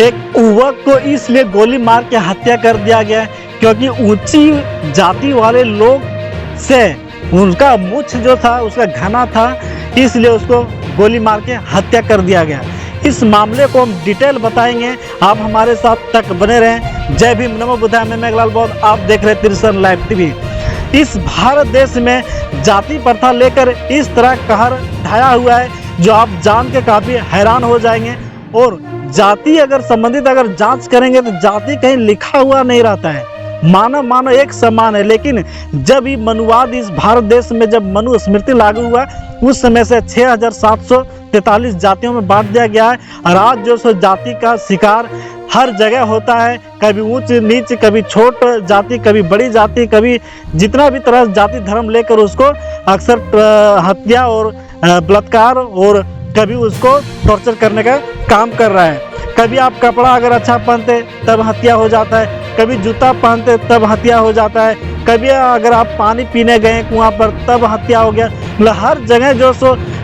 एक युवक को इसलिए गोली मार के हत्या कर दिया गया क्योंकि ऊंची जाति वाले लोग से उनका मुछ जो था उसका घना था, इसलिए उसको गोली मार के हत्या कर दिया गया। इस मामले को हम डिटेल बताएंगे, आप हमारे साथ तक बने रहें। जय भीम, नमो बुद्धाय, मैं मेघलाल बौद्ध, आप देख रहे त्रिशरण लाइव टीवी। इस भारत देश में जाति प्रथा लेकर इस तरह कहर ढाया हुआ है जो आप जान के काफ़ी हैरान हो जाएंगे। और जाति अगर संबंधित अगर जांच करेंगे तो जाति कहीं लिखा हुआ नहीं रहता है, मानव एक समान है। लेकिन जब ये मनुवाद इस भारत देश में जब मनुस्मृति लागू हुआ उस समय से 6743 जातियों में बांट दिया गया है। और आज जो सो जाति का शिकार हर जगह होता है, कभी ऊंच नीच, कभी छोट जाति, कभी बड़ी जाति, कभी जितना भी तरह जाति धर्म लेकर उसको अक्सर हत्या और बलात्कार और कभी उसको टॉर्चर करने का काम कर रहा है। कभी आप कपड़ा अगर अच्छा पहनते तब हत्या हो जाता है, कभी जूता पहनते तब हत्या हो जाता है, कभी अगर आप पानी पीने गए कुआं पर तब हत्या हो गया। मतलब हर जगह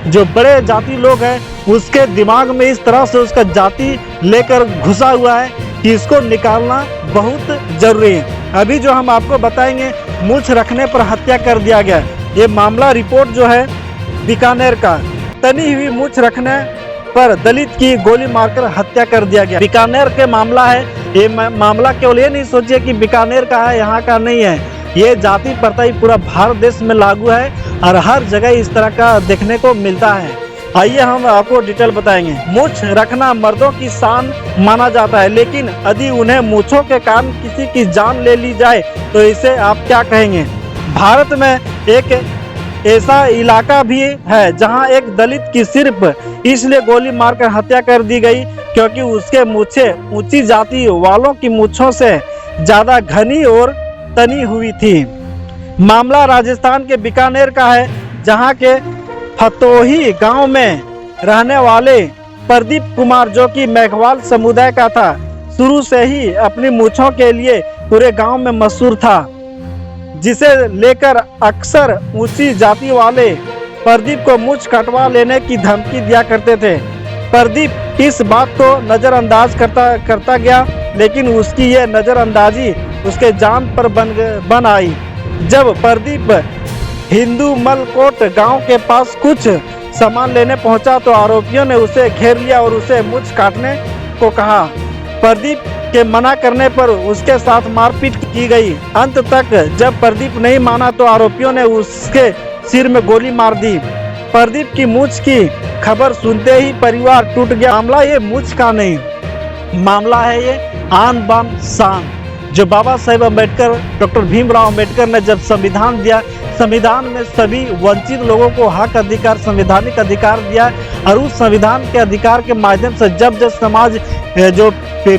जो बड़े जाति लोग हैं उसके दिमाग में इस तरह से उसका जाति लेकर घुसा हुआ है कि इसको निकालना बहुत जरूरी है। अभी जो हम आपको बताएंगे, मूछ रखने पर हत्या कर दिया गया। ये मामला रिपोर्ट जो है बीकानेर का, तनी हुई मूछ रखने पर दलित की गोली मारकर हत्या कर दिया गया। बीकानेर के मामला है ये। मामला केवल ये नहीं सोचिए कि बीकानेर का है, यहाँ का नहीं है। ये जाति प्रथा ही पूरा भारत देश में लागू है और हर जगह इस तरह का देखने को मिलता है। आइए हम आपको डिटेल बताएंगे। मूछ रखना मर्दों की शान माना जाता है, लेकिन यदि उन्हें मूछों के कारण किसी की जान ले ली जाए तो इसे आप क्या कहेंगे। भारत में एक ऐसा इलाका भी है जहां एक दलित की सिर्फ इसलिए गोली मारकर हत्या कर दी गई क्योंकि उसके मूछे ऊंची जाति वालों की मूछों से ज्यादा घनी और तनी हुई थी। मामला राजस्थान के बीकानेर का है, जहां के फतोही गांव में रहने वाले प्रदीप कुमार, जो कि मेघवाल समुदाय का था, शुरू से ही अपनी मूछों के लिए पूरे गांव में मशहूर था, जिसे लेकर अक्सर ऊंची जाति वाले प्रदीप को मूछ कटवा लेने की धमकी दिया करते थे। प्रदीप इस बात को नज़रअंदाज करता गया, लेकिन उसकी यह नज़रअंदाजी उसके जान पर बन आई। जब प्रदीप हिंदू मलकोट गांव के पास कुछ सामान लेने पहुंचा तो आरोपियों ने उसे घेर लिया और उसे मूछ काटने को कहा। प्रदीप के मना करने पर उसके साथ मारपीट की गई। अंत तक जब प्रदीप नहीं माना तो आरोपियों ने उसके सिर में गोली मार दी। प्रदीप की मूछ की खबर सुनते ही परिवार टूट गया। मामला ये मूछ का नहीं, मामला है ये आन बान शान। जो बाबा साहेब अम्बेडकर, डॉक्टर भीमराव अम्बेडकर ने जब संविधान दिया, संविधान में सभी वंचित लोगों को हक अधिकार, संवैधानिक अधिकार दिया। और उस संविधान के अधिकार के माध्यम से जब समाज जो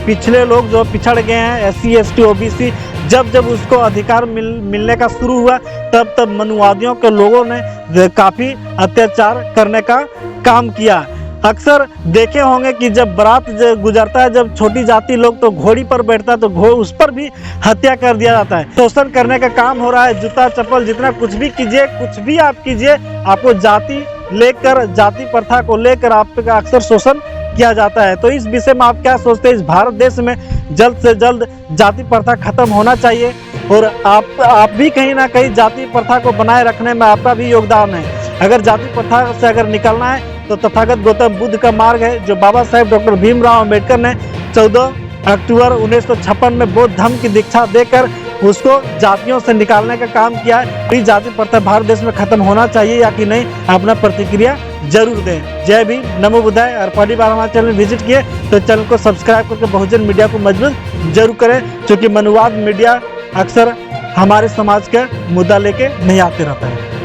पिछले लोग जो पिछड़ गए हैं, SC ST OBC, जब उसको अधिकार मिलने का शुरू हुआ तब मनुवादियों के लोगों ने काफ़ी अत्याचार करने का काम किया। अक्सर देखे होंगे कि जब बारात गुजरता है, जब छोटी जाति लोग तो घोड़ी पर बैठता है तो उस पर भी हत्या कर दिया जाता है। शोषण करने का काम हो रहा है। जूता चप्पल जितना कुछ भी कीजिए, कुछ भी आप कीजिए, आपको जाति लेकर, जाति प्रथा को लेकर आपका अक्सर शोषण किया जाता है। तो इस विषय में आप क्या सोचते हैं। इस भारत देश में जल्द से जल्द जाति प्रथा खत्म होना चाहिए और आप भी कहीं ना कहीं जाति प्रथा को बनाए रखने में आपका भी योगदान है। अगर जाति प्रथा से अगर निकलना है तो तथागत गौतम बुद्ध का मार्ग है, जो बाबा साहेब डॉक्टर भीमराव अम्बेडकर ने 14 अक्टूबर 1956 में बौद्ध धर्म की दीक्षा देकर उसको जातियों से निकालने का काम किया है। ये जाति प्रथा भारत देश में खत्म होना चाहिए या कि नहीं, अपना प्रतिक्रिया जरूर दें। जय भीम, नमो बुद्धाय। और पहली बार हमारे चैनल विजिट किए तो चैनल को सब्सक्राइब करके बहुजन मीडिया को मजबूत जरूर करें, क्योंकि मनुवाद मीडिया अक्सर हमारे समाज का मुद्दा लेके नहीं आते रहता है।